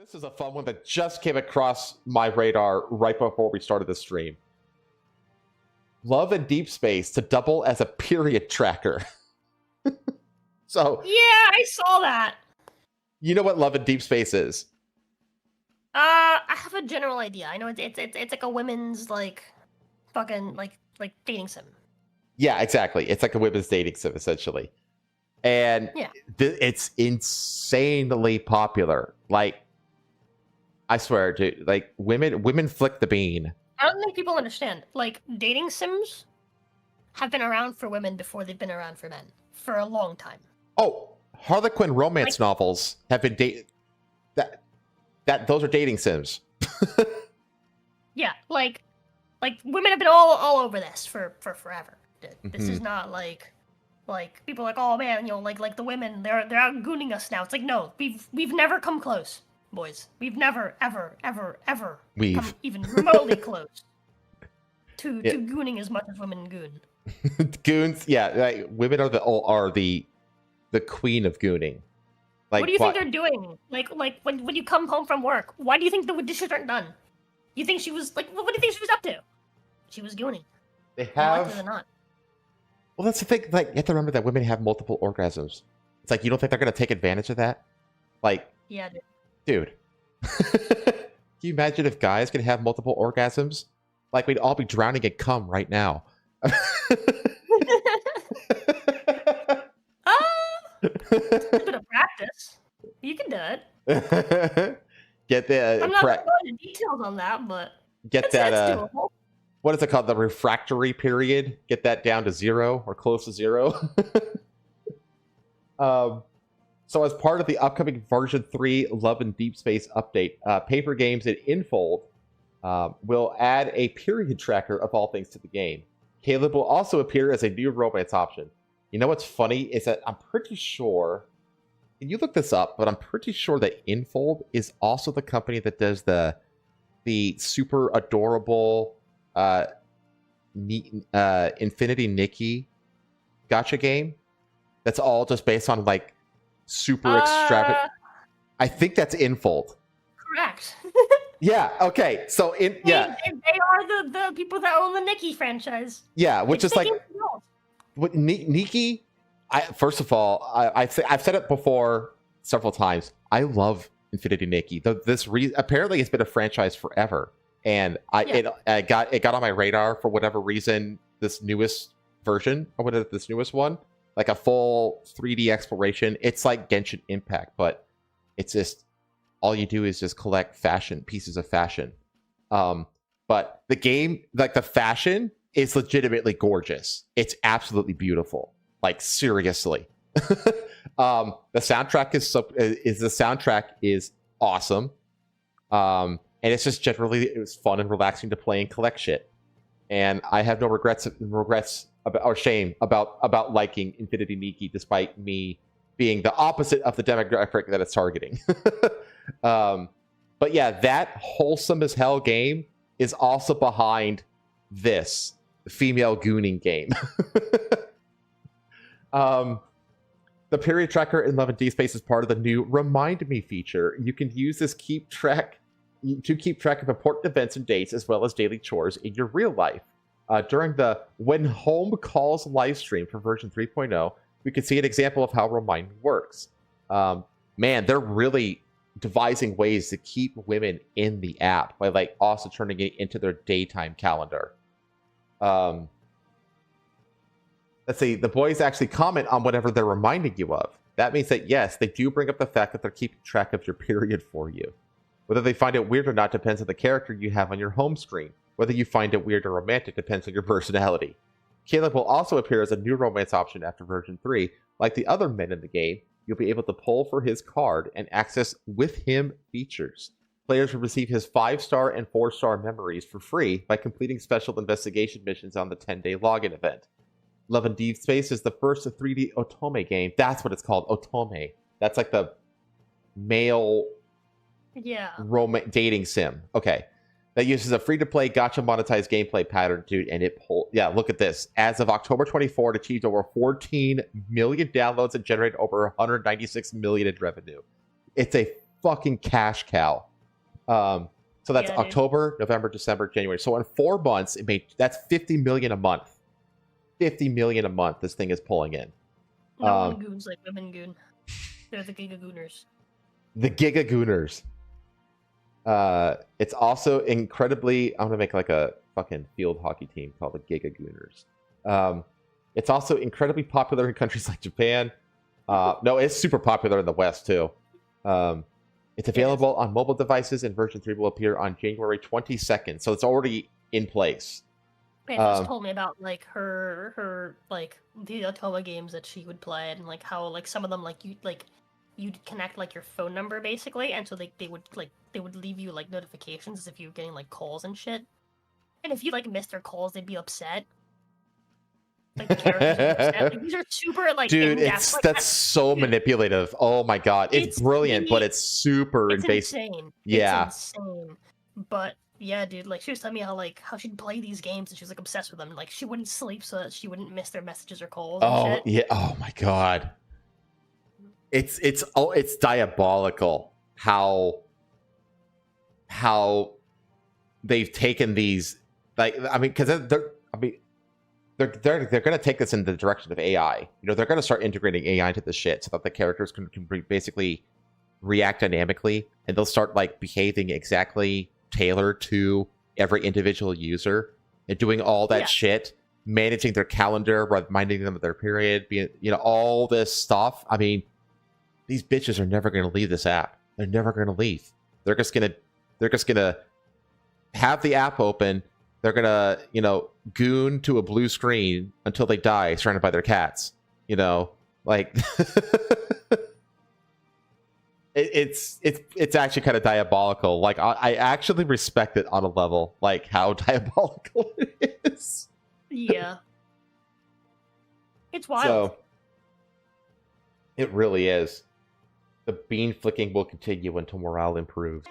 This is a fun one that just came across my radar right before we started the stream. Love and Deepspace to double as a period tracker. So yeah, I saw that. You know what Love and Deepspace is? I have a general idea. I know it's like a women's fucking dating sim. Yeah, exactly. It's like a women's dating sim essentially, and yeah, it's insanely popular. Like, I swear, dude. Like women flick the bean. I don't think people understand. Like, dating sims have been around for women before they've been around for men for a long time. Oh, Harlequin romance novels have been those are dating sims. Yeah, like women have been all over this for forever. This is not like people are like, oh man, like the women they're out gooning us now. It's like, no, we've never come close, boys. We've never ever come even remotely close to gooning as much as women goon. Goons, yeah, like, women are the queen of gooning. Like, what do you think they're doing? Like when you come home from work, why do you think the dishes aren't done? You think she was like, what do you think she was up to? She was gooning. They have. More likely than not. Well, that's the thing. Like, you have to remember that women have multiple orgasms. It's like, you don't think they're gonna take advantage of that? Like, yeah, dude. Can you imagine if guys could have multiple orgasms? Like, we'd all be drowning in cum right now. A bit of practice. You can do it. Get the. I'm not going into details on that, but get that. Doable. What is it called? The refractory period. Get that down to 0 or close to 0. So, as part of the upcoming version 3 Love and Deepspace update, Paper Games and Infold will add a period tracker of all things to the game. Caleb will also appear as a new romance option. You know what's funny is that I'm pretty sure, and you look this up, but I'm pretty sure that Infold is also the company that does the super adorable Infinity Nikki gacha game. That's all just based on like super extravagant. I think that's Infold. Correct. Yeah. Okay. So they are the people that own the Nikki franchise. Yeah, which is like. What, Nikki, first of all, I've said it before several times. I love Infinity Nikki. Apparently it's been a franchise forever, and it got on my radar for whatever reason. This newest version, or whatever this newest one, like a full 3D exploration. It's like Genshin Impact, but it's just all you do is just collect pieces of fashion. But the game, like the fashion, is legitimately gorgeous. It's absolutely beautiful. Like, seriously. The soundtrack is awesome. And it's just generally fun and relaxing to play and collect shit. And I have no regrets or shame about liking Infinity Nikki, despite me being the opposite of the demographic that it's targeting. But yeah, that wholesome as hell game is also behind this female gooning game. The period tracker in Love and Deepspace is part of the new Remind Me feature. You can use this to keep track of important events and dates, as well as daily chores in your real life. During the When Home Calls live stream for version 3.0, we can see an example of how Remind Me works. Man, they're really devising ways to keep women in the app by like also turning it into their daytime calendar. Let's see, the boys actually comment on whatever they're reminding you of. That means that, yes, they do bring up the fact that they're keeping track of your period for you. Whether they find it weird or not depends on the character you have on your home screen. Whether you find it weird or romantic depends on your personality. Caleb will also appear as a new romance option after version 3. Like the other men in the game, you'll be able to pull for his card and access With Him features. Players will receive his 5-star and 4-star memories for free by completing special investigation missions on the 10-day login event. Love and Deepspace is the first 3D otome game. That's what it's called, otome. That's like the male dating sim. Okay. That uses a free-to-play gacha monetized gameplay pattern, dude, and look at this. As of October 24, it achieved over 14 million downloads and generated over 196 million in revenue. It's a fucking cash cow. So that's Yeah, dude. October, November, December, January. So in 4 months, that's 50 million a month. 50 million a month. This thing is pulling in. No one goons like women goon. They're the gigagooners. The gigagooners. It's also incredibly. I'm gonna make like a fucking field hockey team called the Gigagooners. It's also incredibly popular in countries like Japan. No, it's super popular in the West too. It's available on mobile devices, and version 3 will appear on January 22nd. So it's already in place. Pam just told me about like her like the otome games that she would play, and like how like some of them you'd connect like your phone number basically, and so they would leave you like notifications as if you were getting like calls and shit. And if you like missed their calls, they'd be upset. Like the characters would be upset. Like, these are super like dude, in-depth, that's so manipulative. Oh my god, it's brilliant, but it's super invasive. Insane. Yeah, it's insane. But yeah, dude, like she was telling me how she'd play these games and she was like obsessed with them. Like she wouldn't sleep so that she wouldn't miss their messages or calls. And shit. Yeah. Oh my god. It's diabolical how they've taken these, like, I mean, because they're going to take this in the direction of AI. You know, they're going to start integrating AI into the shit so that the characters can basically react dynamically, and they'll start like behaving exactly tailored to every individual user and doing all that shit, managing their calendar, reminding them of their period, being, you know, all this stuff. I mean, these bitches are never going to leave this app. They're never going to leave. They're just going to have the app open. They're going to, you know, goon to a blue screen until they die surrounded by their cats. You know, like it's actually kind of diabolical. Like I actually respect it on a level, like how diabolical it is. Yeah. It's wild. So it really is. The bean flicking will continue until morale improves.